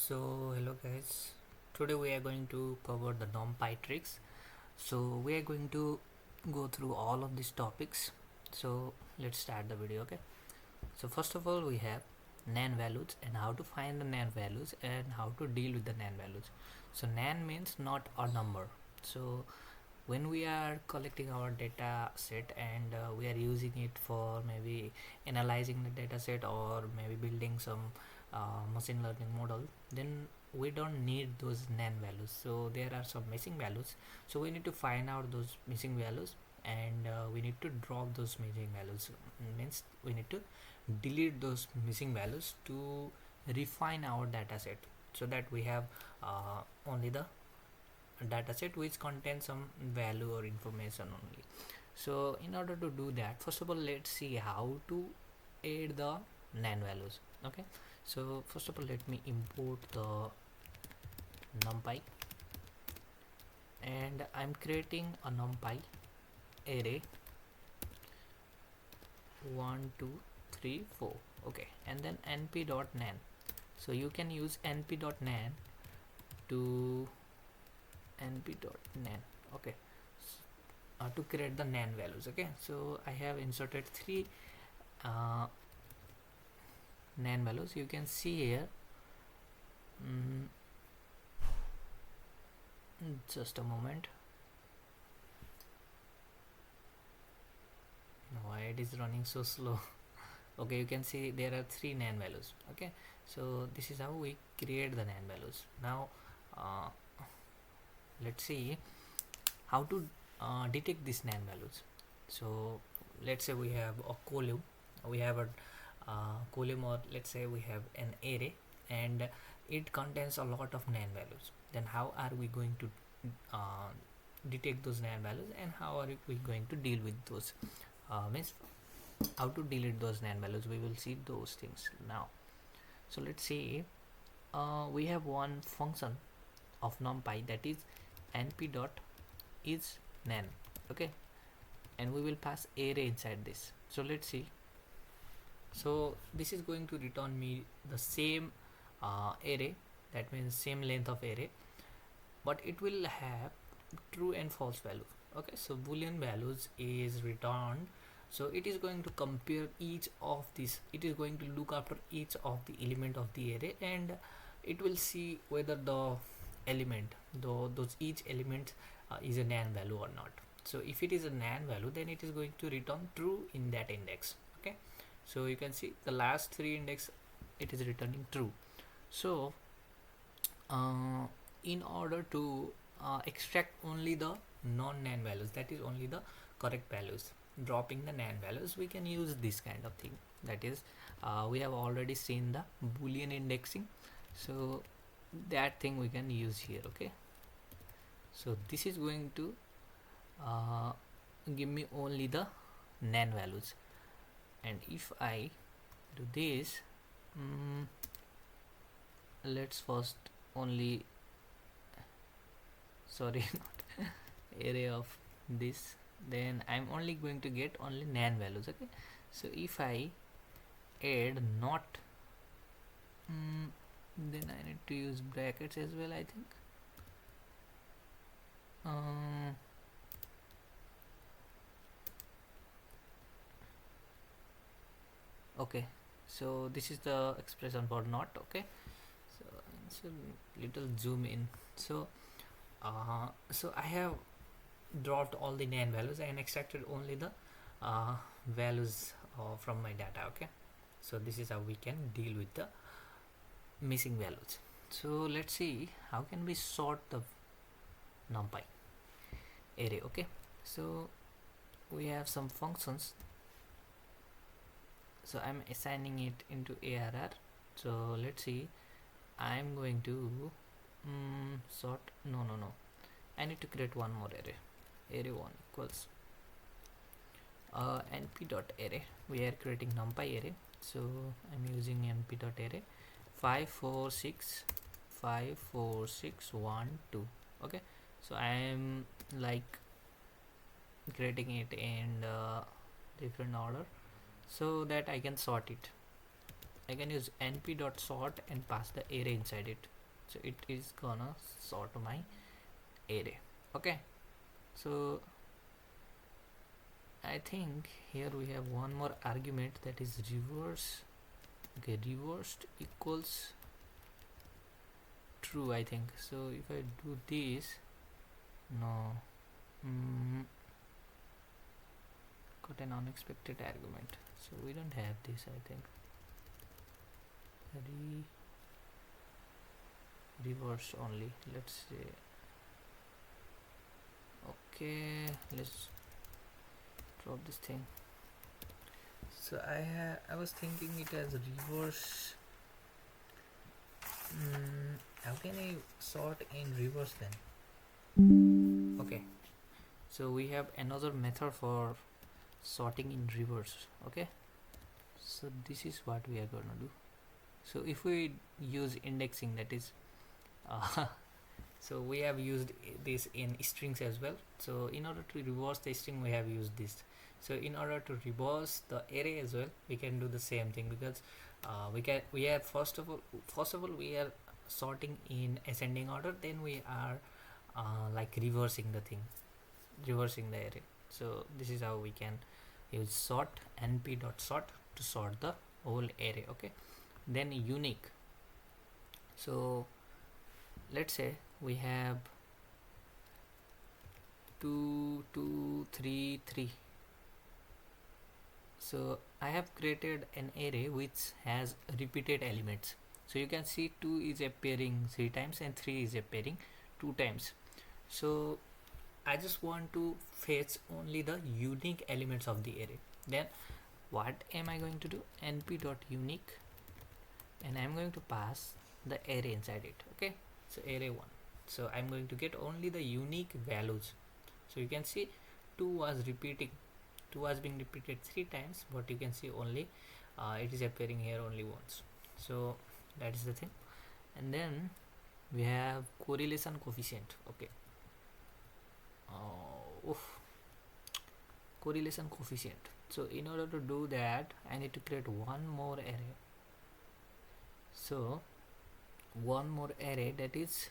Hello guys, today we are going to cover the numpy tricks. We are going to go through all of these topics. Let's start the video. Okay, so first of all we have nan values and how to find the nan values and how to deal with the nan values. So nan means not a number. So when we are collecting our data set and we are using it for maybe analyzing the data set or maybe building some machine learning model, then we don't need those nan values. So there are some missing values, so we need to find out those missing values and we need to drop those missing values. Means we need to delete those missing values to refine our data set so that we have only the dataset which contains some value or information only. So in order to do that, first of all let's see how to add the nan values. Okay, so first of all let me import the numpy and I'm creating a numpy array 1 2 3 4. Okay, and then np.nan. So you can use np.nan to np.nan. Okay, to create the nan values. Okay, so I have inserted three nan values. You can see here. Just a moment. Why it is running so slow? Okay, you can see there are three nan values. Okay, so this is how we create the nan values. Now let's see how to detect these nan values. So let's say we have a column, we have a column, or let's say we have an array and it contains a lot of nan values. Then how are we going to detect those nan values and how are we going to deal with those? Means how to delete those nan values, we will see those things now. So let's see, we have one function of numpy, that is np.isNan. Okay, and we will pass array inside this. So let's see. So this is going to return me the same array, that means same length of array, but it will have true and false value. Okay, so boolean values is returned. So it is going to compare each of these, it is going to look after each of the element of the array and it will see whether the element, those each element is a nan value or not. So if it is a nan value, then it is going to return true in that index. Okay, so you can see the last three index, it is returning true. So in order to extract only the non-nan values, that is only the correct values, dropping the nan values, we can use this kind of thing. That is we have already seen the boolean indexing, so that thing we can use here. Okay, so this is going to give me only the nan values, and if I do this, let's first only sorry not array of this, then I'm only going to get only nan values. Okay, so if I add not, then I need to use brackets as well, I think. Okay, so this is the expression for not. Okay, so little zoom in. So so I have dropped all the nan values and extracted only the values from my data. Okay, so this is how we can deal with the missing values. So let's see how can we sort the numpy array. Okay, so we have some functions, so I'm assigning it into arr. So let's see, I'm going to sort, no, I need to create one more array. Array1 equals np.array. We are creating numpy array, so I'm using np.array 5 4 6 5 4 6 1 2. Okay, so I am like creating it in different order so that I can sort it. I can use np.sort and pass the array inside it. so it is gonna sort my array. Okay, so I think here we have one more argument, that is reverse. Okay, reversed equals true, I think. So if I do this, no, got an unexpected argument, so we don't have this, I think. Reverse only, let's say. Okay, let's drop this thing. So I was thinking it as reverse. How can I sort in reverse then? Okay, so we have another method for sorting in reverse. Okay, so this is what we are gonna do. So if we use indexing, that is so we have used this in strings as well. So in order to reverse the string, we have used this. So in order to reverse the array as well, we can do the same thing, because we are first of all we are sorting in ascending order, then we are like reversing the array. So this is how we can use sort, np.sort, to sort the whole array. Okay, then unique. So let's say we have 2 2 3 3. So I have created an array which has repeated elements. So you can see 2 is appearing 3 times and 3 is appearing 2 times. So I just want to fetch only the unique elements of the array. Then what am I going to do? np.unique, and I'm going to pass the array inside it. Okay, so array 1. So I'm going to get only the unique values. So you can see 2 was being repeated 3 times, but you can see only it is appearing here only once. So that is the thing. And then we have correlation coefficient. Okay, correlation coefficient. So in order to do that, I need to create one more array. So one more array, that is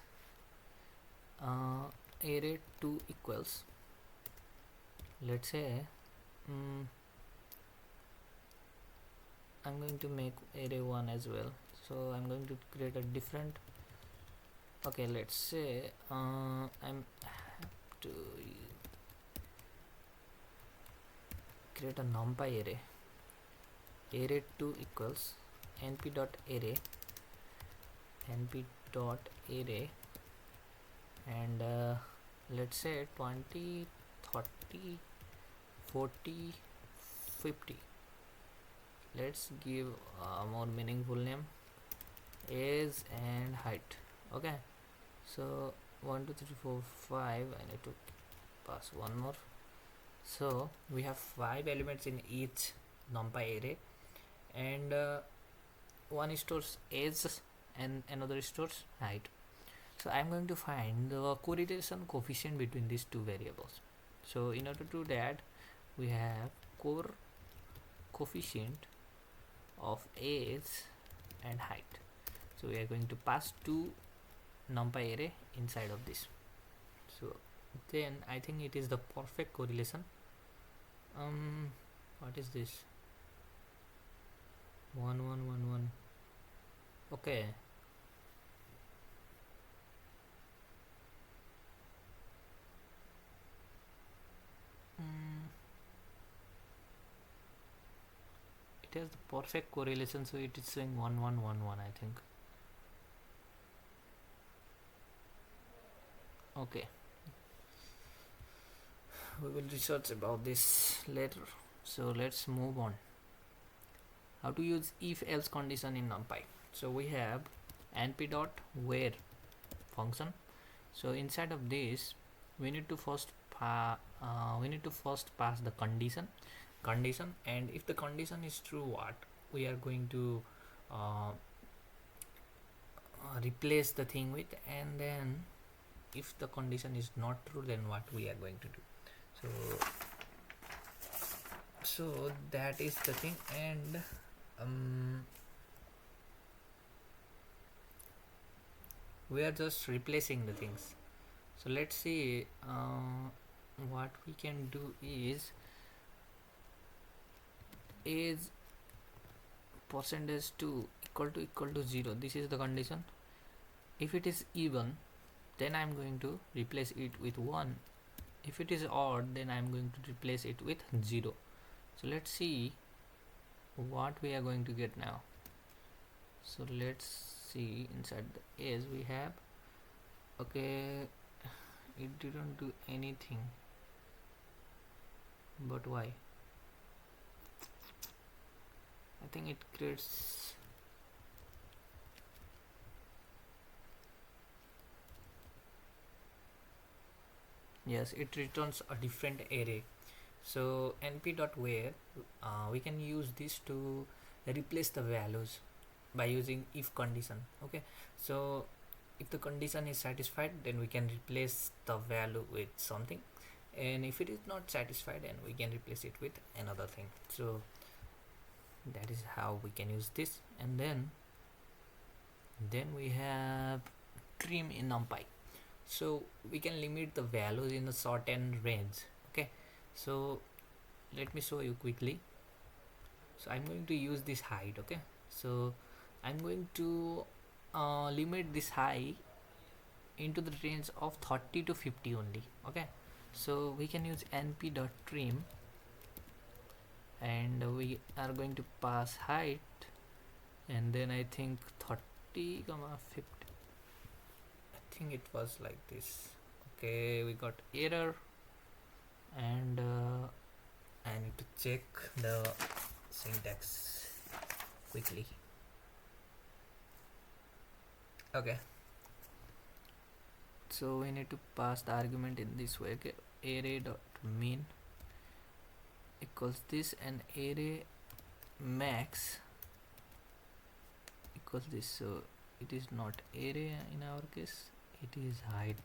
array 2 equals, let's say I'm going to make array 1 as well. So I'm going to create a different, okay, let's say I'm to create a numpy array. Array 2 equals np.array and let's say 20 30 40 50. Let's give a more meaningful name, age and height. Okay, so 1 2 3 4 5, I need to pass one more. So we have 5 elements in each numpy array, and one stores age and another stores height. So I'm going to find the correlation coefficient between these two variables. So in order to do that, we have coefficient of age and height. So we are going to pass two numpy array inside of this. So then I think it is the perfect correlation. What is this? 1 1 1 1. Okay, it has the perfect correlation, so it is saying 1 1 1 1, I think. Okay, we will research about this later. So let's move on. How to use if else condition in numpy. So we have np.where function. So inside of this, we need to first pass the condition, and if the condition is true, what we are going to replace the thing with, and then if the condition is not true, then what we are going to do. So that is the thing. And we are just replacing the things. So let's see, what we can do is percentage 2 equal to 0. This is the condition. If it is even, then I'm going to replace it with 1. If it is odd, then I'm going to replace it with 0. So let's see what we are going to get now. So let's see, inside the age we have, okay, it didn't do anything, but why? I think it creates, yes, it returns a different array. So np.where, we can use this to replace the values by using if condition. Okay, so if the condition is satisfied, then we can replace the value with something, and if it is not satisfied, then we can replace it with another thing. So that is how we can use this. And then we have trim in numpy. So we can limit the values in a certain range. Okay, so let me show you quickly. So I'm going to use this height. Okay, so I'm going to limit this height into the range of 30 to 50 only. Okay, so we can use np.trim, and we are going to pass height, and then I think 30 comma 50. I think it was like this. Okay, we got error, and I need to check the syntax quickly. Okay, so we need to pass the argument in this way. Okay, array dot mean equals this, and array max equals this. So it is not array in our case, it is height.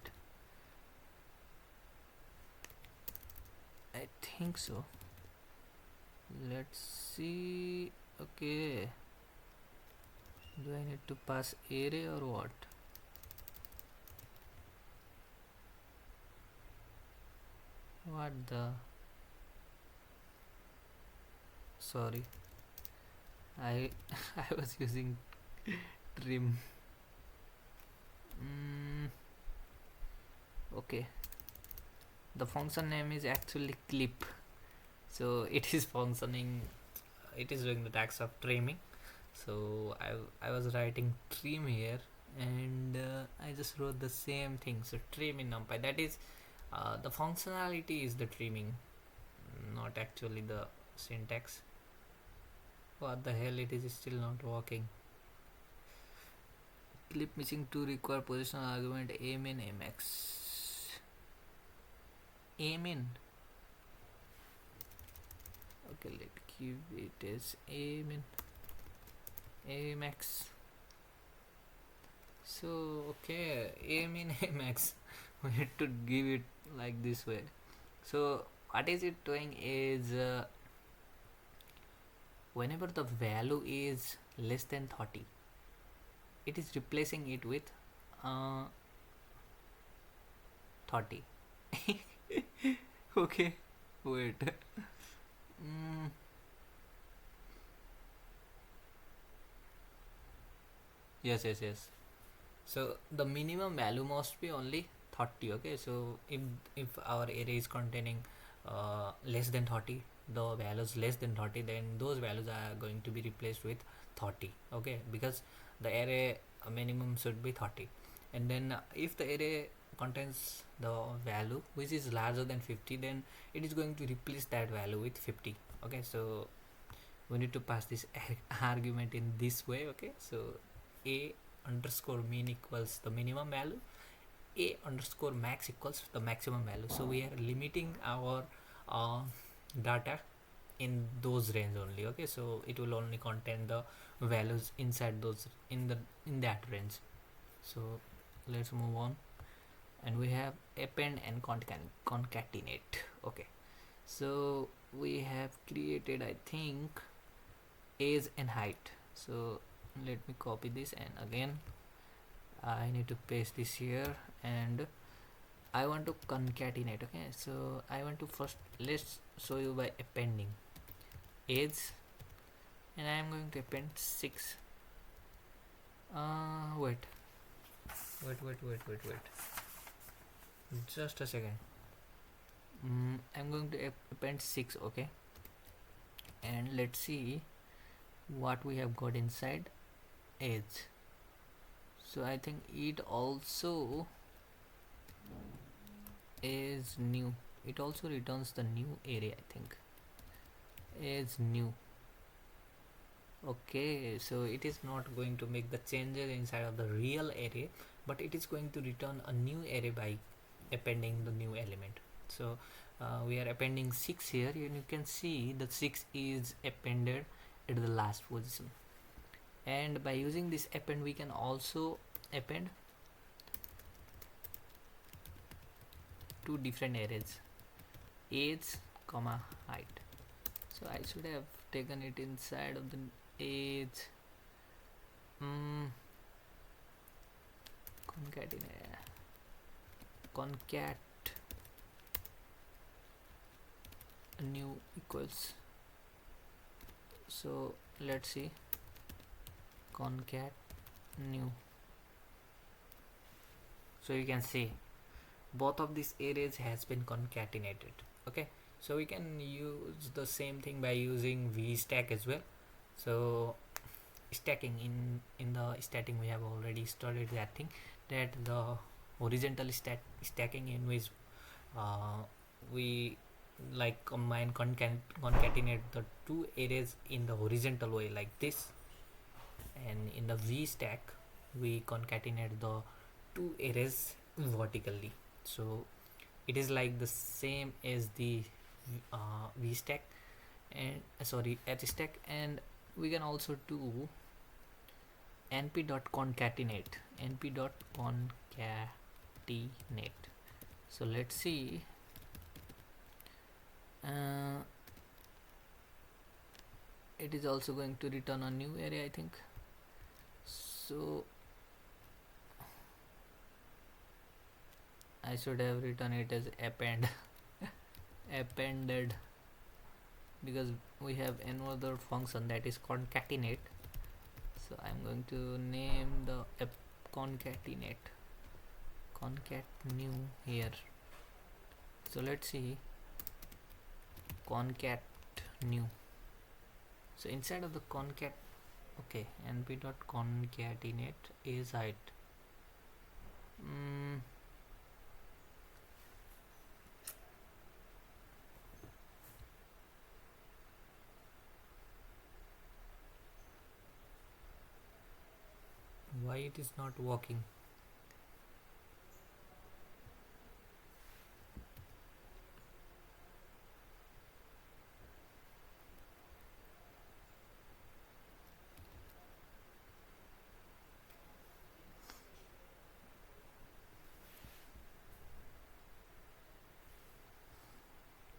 I think so. Let's see. Okay, do I need to pass array or what? What the? Sorry, I I was using trim. Okay, the function name is actually clip, so it is functioning, it is doing the task of trimming. So I was writing trim here, and I just wrote the same thing. So trim in numpy, that is the functionality is the trimming, not actually the syntax. What the hell, it is still not working. Clip missing to require positional argument amin amax. Amin. Okay, let's give it as amin amax. So okay, amin amax. We need to give it like this way. So what is it doing is whenever the value is less than 30, it is replacing it with 30. Okay, wait. Yes. So the minimum value must be only 30. Okay, so if our array is containing less than 30, the values less than 30, then those values are going to be replaced with 30. Okay, because the array minimum should be 30. And then if the array contains the value which is larger than 50, then it is going to replace that value with 50. Okay, so we need to pass this argument in this way. Okay, so a underscore mean equals the minimum value, a underscore max equals the maximum value. So we are limiting our data in those range only. Okay, so it will only contain the values inside those in that range. So let's move on, and we have append and concatenate. Okay, so we have created, I think, age and height. So let me copy this, and again I need to paste this here, and I want to concatenate. Okay, so I want to first, let's show you by appending age, and I am going to append 6. Wait, just a second. I'm going to append 6. Okay, and let's see what we have got inside age. So I think it also is new. It also returns the new array. I think is new. Okay, so it is not going to make the changes inside of the real array, but it is going to return a new array by appending the new element. So we are appending 6 here, and you can see that 6 is appended at the last position. And by using this append, we can also append 2 different arrays, age comma height. So I should have taken it inside of the age. Concat new equals. So let's see, concat new. So you can see both of these arrays has been concatenated. Okay, so we can use the same thing by using vstack as well. So stacking, in the stacking we have already studied that thing, that the horizontal stacking, in which we like concatenate the 2 arrays in the horizontal way like this, and in the vstack we concatenate the 2 arrays vertically. So it is like the same as the vstack and hstack. And we can also do np.concatenate. So let's see, it is also going to return a new array, I think. So I should have written it as appended, because we have another function that is concatenate. So I'm going to name the concat new here. So let's see, concat new. So inside of the concat, okay, np.concatenate is height. Why it is not working?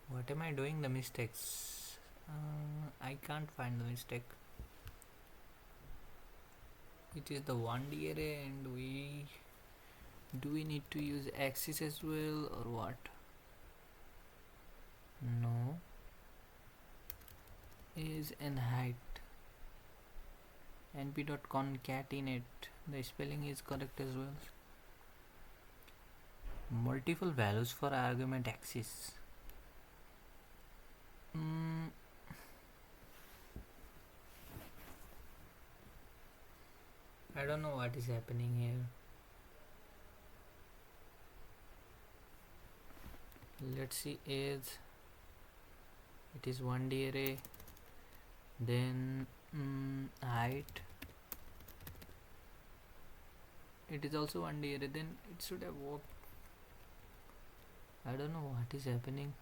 What am I doing the mistakes? I can't find the mistake. It is the 1D array, and do we need to use axis as well or what? No, is in height. np.concatenate, the spelling is correct as well. Multiple values for argument axis. I don't know what is happening here. Let's see, age, it is 1D array, then height, it is also 1D array, then it should have worked. I don't know what is happening.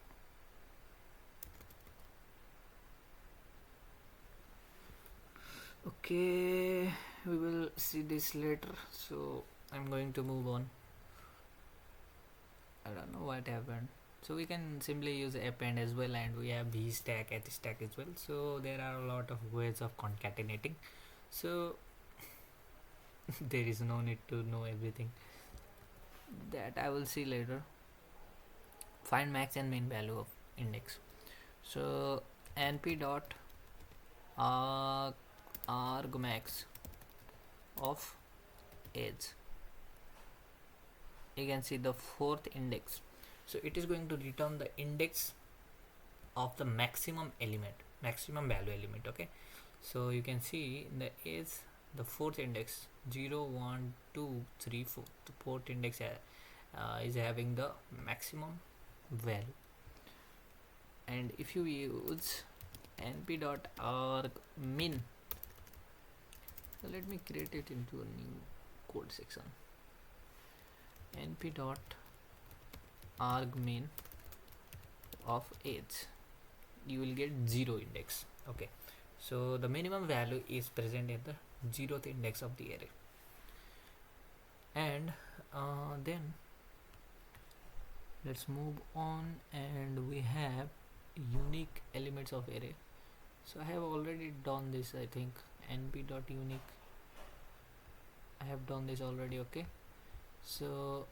Okay, we will see this later, so I'm going to move on. I don't know what happened. So we can simply use append as well, and we have vstack, hstack as well. So there are a lot of ways of concatenating. So There is no need to know everything, that I will see later. Find max and min value of index. So np dot argmax of age, you can see the fourth index. So it is going to return the index of the maximum element, maximum value element. Okay, so you can see in the age, the fourth index 0 1 2 3 4, the fourth index is having the maximum value. And if you use np dot arg min, so let me create it into a new code section. np dot arg min of age, you will get 0 index. Okay, so the minimum value is present in the 0th index of the array. And then let's move on, and we have unique elements of array. So I have already done this, I think. np dot unique, I have done this already. Okay, so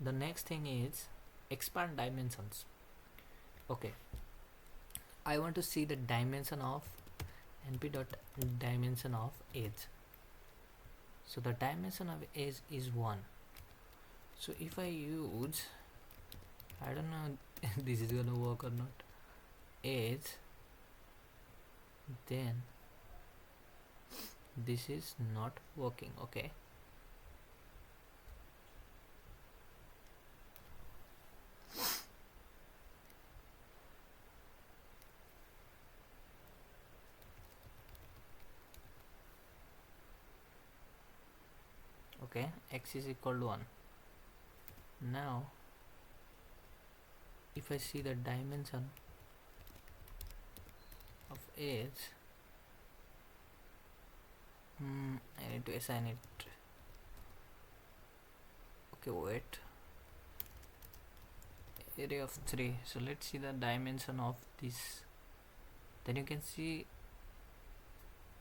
the next thing is expand dimensions. Okay, I want to see the dimension of np dot dimension of age. So the dimension of age is 1. So if I use, I don't know if this is gonna work or not, age, then this is not working. Okay, okay, x is equal to 1. Now if I see the dimension of age, I need to assign it. Okay, wait, array of 3. So let's see the dimension of this. Then you can see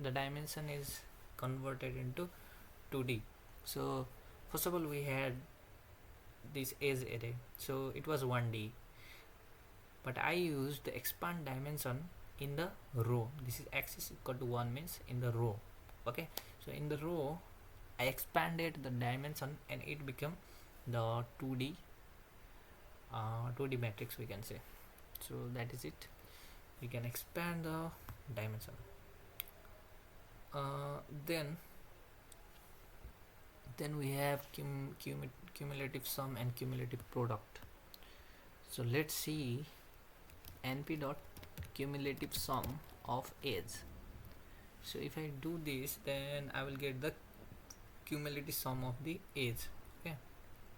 the dimension is converted into 2D. So first of all, we had this age array, so it was 1D, but I used the expand dimension in the row. This is x is equal to 1 means in the row. Okay, so in the row I expanded the dimension and it became the 2D 2D matrix, we can say. So that is it, we can expand the dimension. Then we have cumulative sum and cumulative product. So let's see np dot cumulative sum of age. So if I do this, then I will get the cumulative sum of the age. Okay,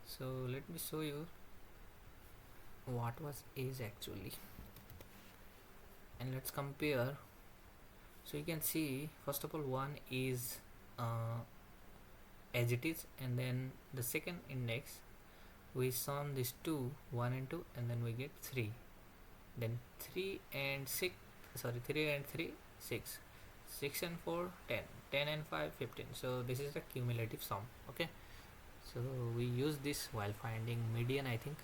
so let me show you what was age actually, and let's compare. So you can see, first of all, 1 is as it is, and then the second index we sum these two, 1 and 2, and then we get 3. Then 3 and 6, sorry, 3 and 3 6, 6 and 4 10, 10 and 5 15. So this is the cumulative sum. Okay, so we use this while finding median, I think.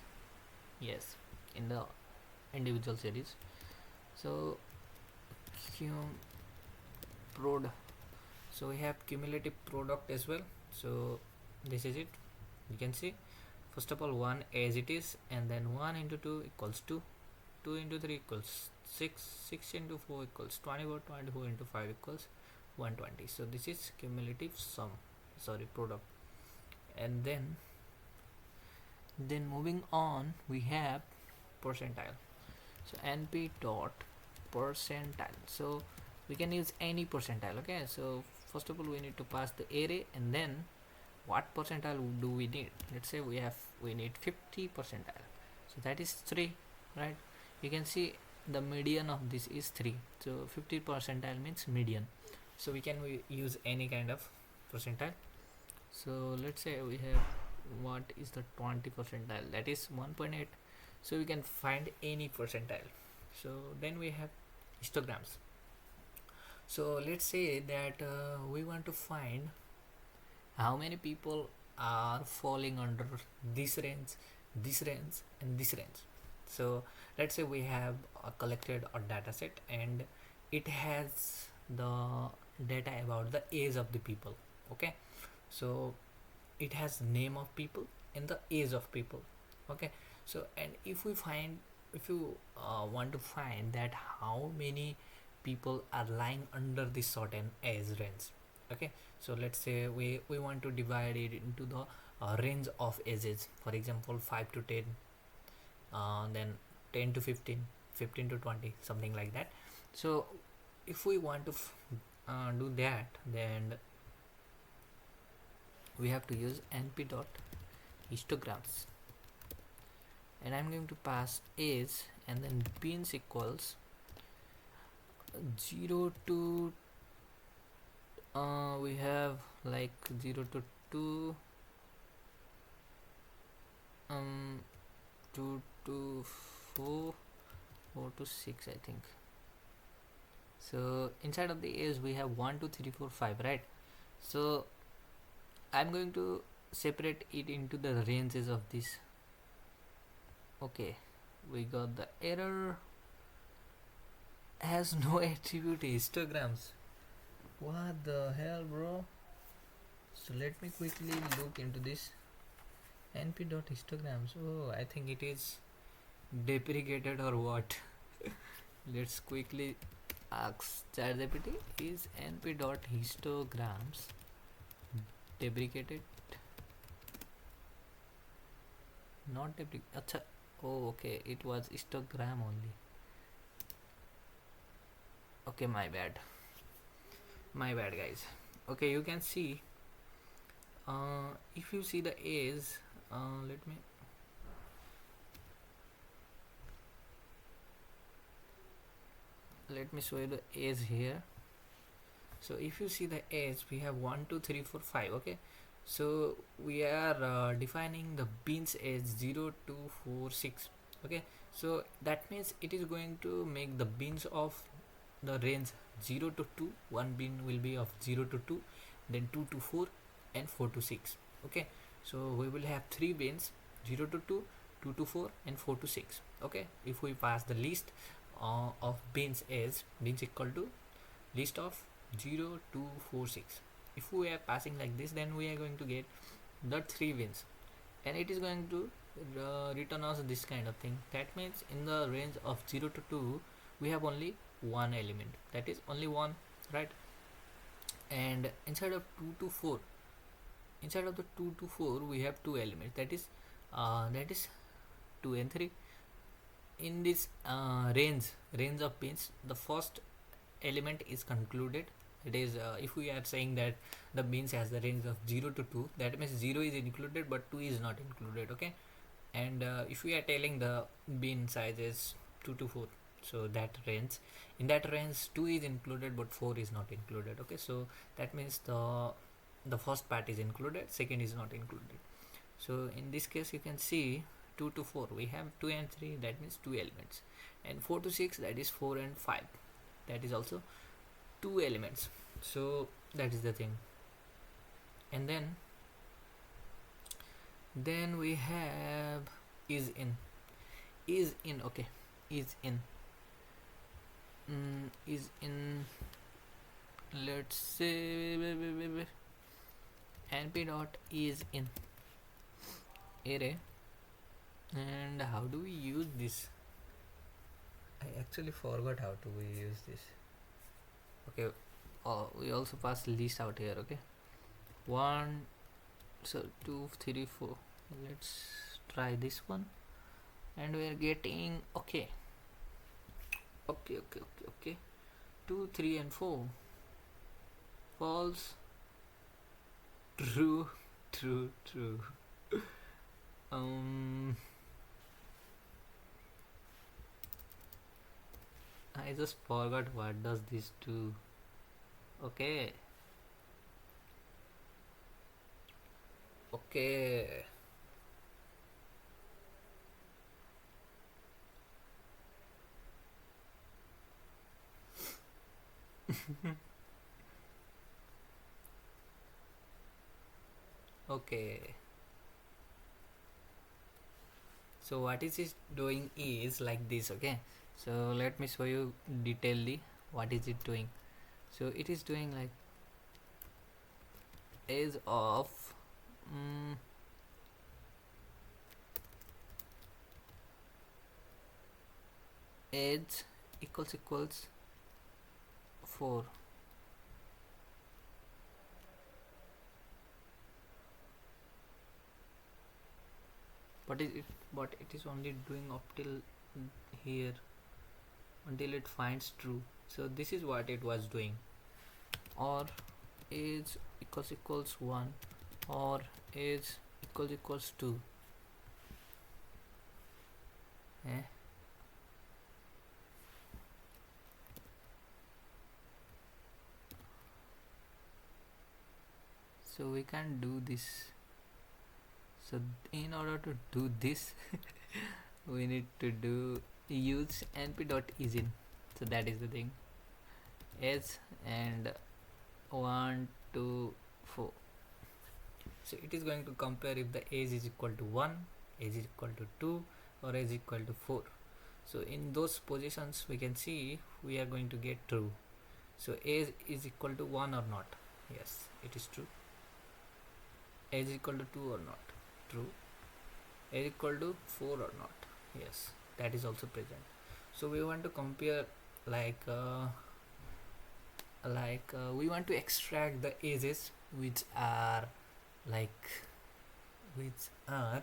Yes, in the individual series. So prod, so we have cumulative product as well. So this is it, you can see, first of all, 1 as it is, and then 1 into 2 equals 2, 2 into 3 equals 6, 6 into 4 equals 24, 24 into 5 equals 120. So this is cumulative sum, sorry, product. And then moving on, we have percentile. So np dot percentile, so we can use any percentile. Okay, so first of all, we need to pass the array, and then what percentile do we need? Let's say we need 50 percentile, so that is 3, right? You can see the median of this is 3, so 50 percentile means median. So we can use any kind of percentile. So let's say we have, what is the 20 percentile, that is 1.8. so we can find any percentile. So then we have histograms. So let's say that we want to find how many people are falling under this range, this range, and this range. So let's say we have collected a data set, and it has the data about the age of the people. Okay, so it has name of people and the age of people. Okay, so and if you want to find that how many people are lying under this certain age range. Okay, so let's say we want to divide it into the range of ages, for example 5 to 10, then 10 to 15, 15 to 20, something like that. So if we want to do that, then we have to use np dot histograms, and I'm going to pass age, and then beans equals 0 to we have like 0 to 2, 2 to 4, 4 to 6, I think. So inside of the age we have 1 2 3 4 5, right? So I'm going to separate it into the ranges of this. Okay, we got the error has no attribute histograms. What the hell, bro? So let me quickly look into this np.histograms. Oh, I think it is deprecated or what. Let's quickly ask ChatGPT, is np.histograms deprecated? Not deprecated. Oh, okay, it was histogram only. Okay, my bad guys. Okay, you can see if you see the age, let me show you the age here. So if you see the age, we have 1 2 3 4 5. Okay, so we are defining the beans age 0 2 4 6. Okay, so that means it is going to make the beans of the range 0 to 2. One bean will be of 0 to 2, then 2 to 4, and 4 to 6. Okay, so we will have 3 beans, 0 to 2, 2 to 4, and 4 to 6. Okay, if we pass the list of beans as beans equal to list of 0 2 4 6. If we are passing like this, then we are going to get the 3 beans, and it is going to return us this kind of thing. That means in the range of 0 to 2 we have only one element, that is only one, right? And inside of 2 to 4, inside of the 2 to 4 we have two elements, that is 2 and 3. In this range of beans, the first element is concluded. It is if we are saying that the beans has the range of 0 to 2, that means 0 is included but 2 is not included. Okay, and if we are telling the bean size is 2 to 4, so that range, in that range 2 is included but 4 is not included. Okay, so that means the first part is included, second is not included. So in this case you can see 2 to 4 we have 2 and 3, that means 2 elements, and 4 to 6, that is 4 and 5, that is also 2 elements. So that is the thing. And then we have is in. Okay, is in let's say np dot is in array. And how do we use this? I actually forgot how to we use this. Okay, we also pass list out here. Okay, 1 so 2 3 4, let's try this one, and we are getting okay 2 3 and 4 false, true I just forgot what does this do. Okay, Okay, so what is it doing is like this. Okay, so let me show you detailedly what is it doing. So it is doing like edge of mm, edge equals 4. But it is only doing up till here until it finds true. So this is what it was doing. Or is equals 1, or is equals 2. eh? So we can do this. So in order to do this we need to use np.isin. So that is the thing. Edge and 1 2 4. So it is going to compare if the age is equal to 1, age is equal to 2, or age is equal to 4. So in those positions we can see we are going to get true. So age is equal to 1 or not. Yes, it is true. Age is equal to 2 or not. True. Age equal to 4 or not. Yes, that is also present. So we want to compare we want to extract the ages which are like which are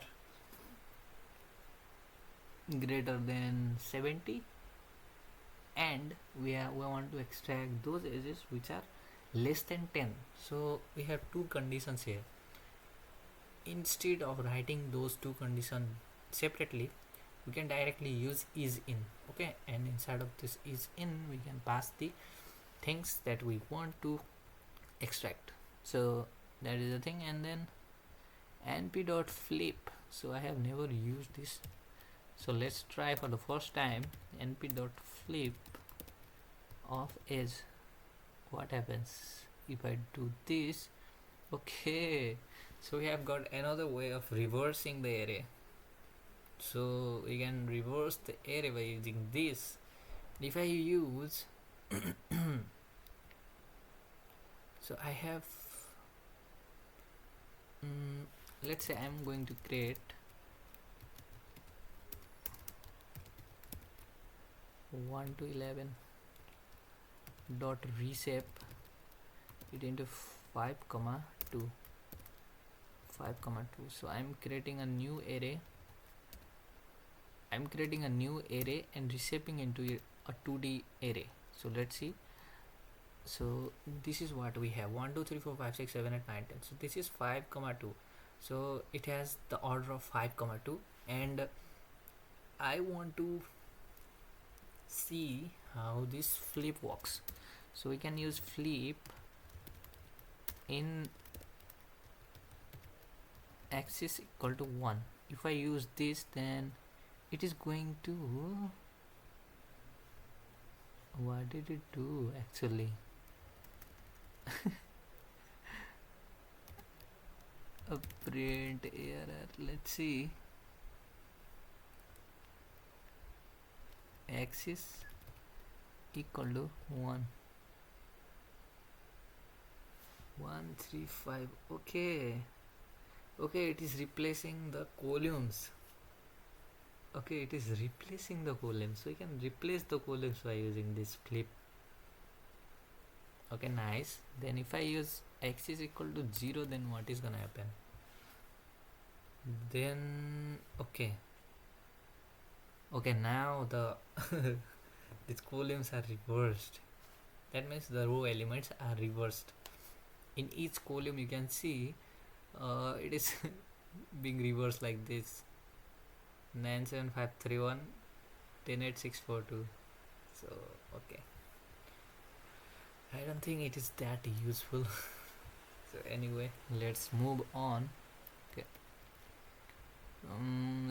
greater than 70, and we want to extract those ages which are less than 10. So we have two conditions here. Instead of writing those two conditions separately, we can directly use is in. Okay, and inside of this is in we can pass the things that we want to extract. So that is the thing. And then np.flip. So I have never used this, so let's try for the first time. np.flip of age. What happens if I do this? Okay, so we have got another way of reversing the array. So we can reverse the array by using this. If I use so I have let's say I'm going to create 1 to 11 dot reshape it into 5 comma 2. So I'm creating a new array. And reshaping into a 2D array. So let's see. So this is what we have: 1 2 3 4 5 6 7 8 9 10. So this is 5 comma 2. So it has the order of 5 comma 2, and I want to see how this flip works. So we can use flip in axis equal to 1. If I use this, then it is going to, what did it do actually? A print error. Let's see. Axis equal to 1 1 3 5. Okay, it is replacing the columns. Okay, it is replacing the columns. So you can replace the columns by using this flip. Okay, nice. Then if I use x is equal to 0, then what is gonna happen? Then okay, now the these columns are reversed. That means the row elements are reversed. In each column you can see it is being reversed like this: 97531 108 So okay, I don't think it is that useful. So anyway, let's move on. Okay,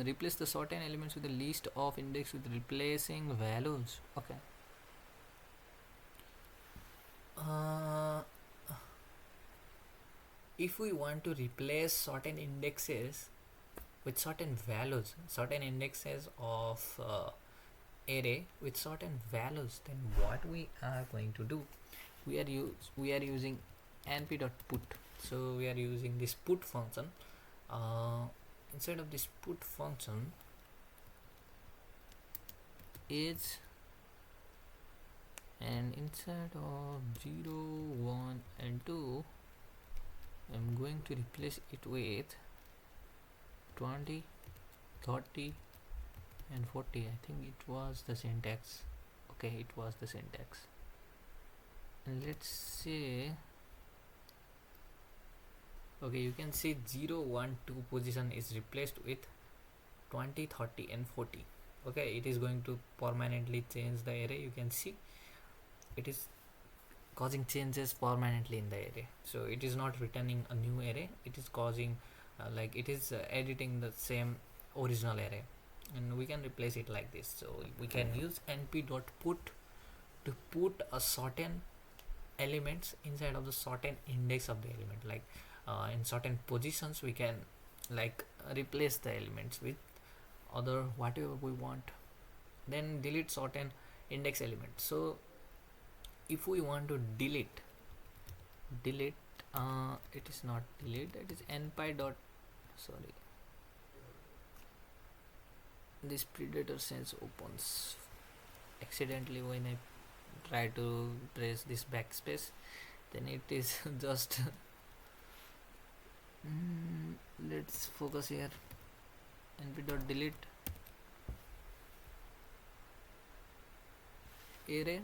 replace the certain elements with the list of index with replacing values. Okay, if we want to replace certain indexes with certain values, certain indexes of array with certain values, then what we are going to do, we are using np.put. So we are using this put function. uh, Inside of this put function is, and inside of 0 1 and 2 I'm going to replace it with 20 30 and 40. I think it was the syntax. Okay, it was the syntax. And let's say, okay, you can see 0 1 2 position is replaced with 20 30 and 40. Okay, it is going to permanently change the array. You can see it is causing changes permanently in the array. So it is not returning a new array, it is causing like it is editing the same original array, and we can replace it like this. So we can use np.put to put a certain elements inside of the certain index of the element, like in certain positions we can like replace the elements with other whatever we want, then delete certain index elements. So if we want to delete it is not delete, it is npy dot, sorry, this predator sense opens accidentally when I try to press this backspace, then it is just let's focus here. np.delete array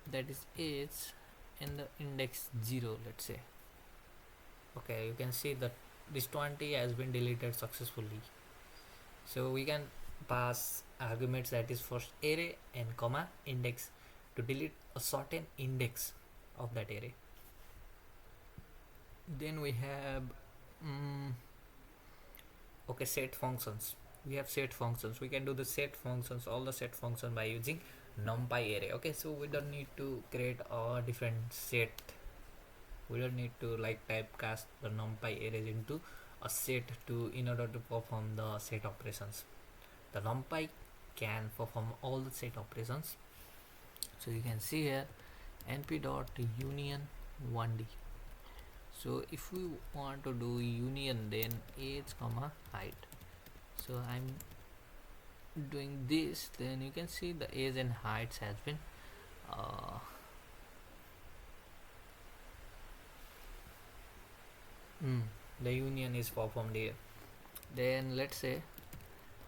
that is age and the index 0, let's say. Okay, you can see that this 20 has been deleted successfully. So we can pass arguments, that is first array and comma index, to delete a certain index of that array. Then we have okay, set functions. We have set functions. We can do the set functions, all the set function by using numpy array. Okay, so we don't need to create a different set. We don't need to like typecast the numpy arrays into a set to in order to perform the set operations. The numpy can perform all the set operations. So you can see here np.union 1d. So if we want to do union, then age comma height. So I'm doing this, then you can see the age and heights has been the union is performed here. Then let's say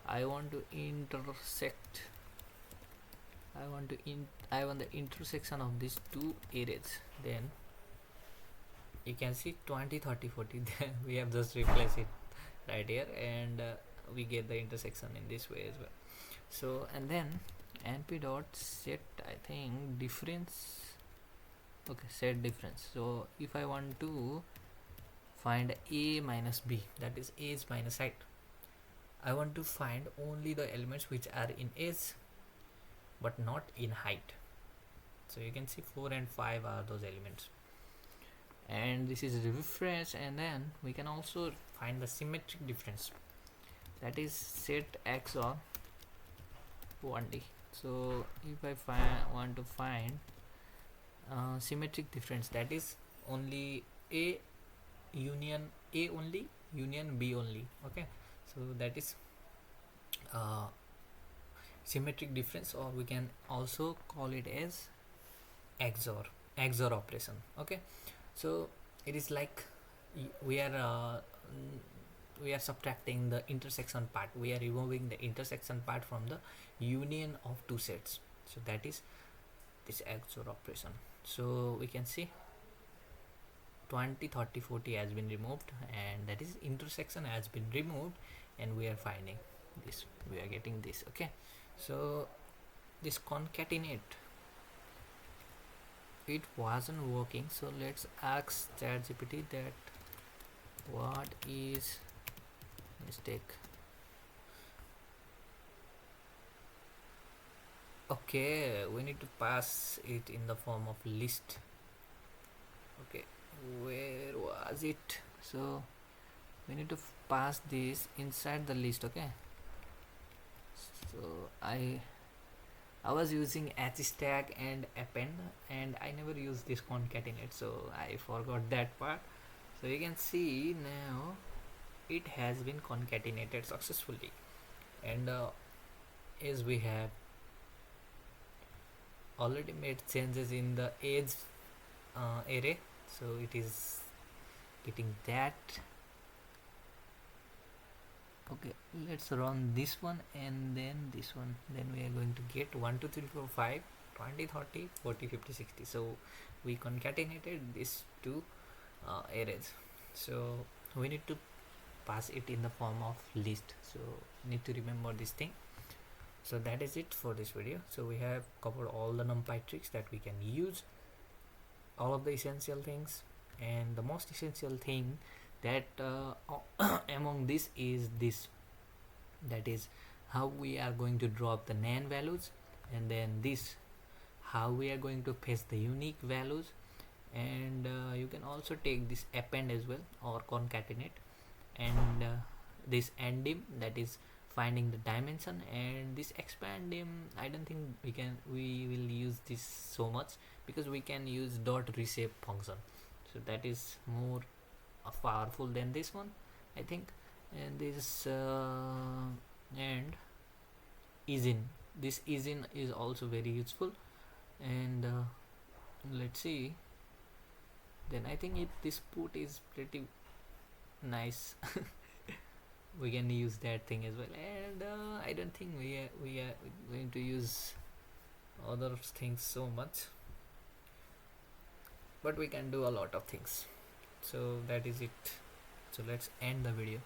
I want to intersect, I want the intersection of these two arrays. Then you can see 20 30 40 then we have just replaced it right here, and we get the intersection in this way as well. So and then np dot set, I think difference. Okay, set difference. So if I want to find a minus b, that is age minus height, I want to find only the elements which are in age but not in height. So you can see 4 and 5 are those elements, and this is reference. And then we can also find the symmetric difference, that is set xor 1d. So if I want to find symmetric difference, that is only a union a only, union b only. Okay, so that is symmetric difference, or we can also call it as XOR operation. Okay, so it is like we are subtracting the intersection part, we are removing the intersection part from the union of two sets. So that is this XOR operation. So we can see 20 30 40 has been removed, and that is intersection has been removed, and we are finding this, we are getting this. Okay, so this concatenate, it wasn't working. So let's ask ChatGPT that what is mistake. Okay, we need to pass it in the form of list. Okay, where was it? So we need to pass this inside the list. Okay, so I was using stack and append, and I never used this concatenate, so I forgot that part. So you can see now it has been concatenated successfully, and as we have already made changes in the age array, so it is getting that. Okay, let's run this one and then this one, then we are going to get 1 2 3 4 5 20 30 40 50 60. So we concatenated these two arrays, so we need to pass it in the form of list, so need to remember this thing. So that is it for this video. So we have covered all the numpy tricks that we can use, all of the essential things, and the most essential thing that among this is this, that is how we are going to drop the nan values, and then this how we are going to fetch the unique values, and you can also take this append as well or concatenate, and this endim, that is finding the dimension, and this expandim, I don't think we will use this so much because we can use dot reshape function, so that is more powerful than this one, I think. And this and is in is also very useful, and let's see, then I think this put is pretty nice. We can use that thing as well, and I don't think we are going to use other things so much, but we can do a lot of things. So that is it. So let's end the video.